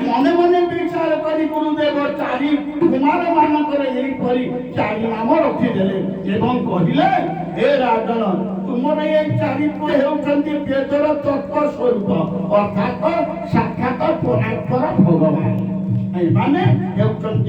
মনে মনে বিচার করি গুরুদেব চারি কুমার ମାନଙ୍କର ଏହିପରି ଚାରି ନାମ ରଖିଦେଲେ ଏବଂ କହିଲେ ହେ ରାଜନ ତୁମର ଏ ଚାରି ପୁଅ ହେଉଛନ୍ତି ବେଦର ତତ୍ତ୍ୱ ସ୍ୱରୂପ ଅର୍ଥାତ୍ ସାକ୍ଷାତ ପରାତ୍ପର ଭଗବାନ ଏମାନେ ହେଉଛନ୍ତି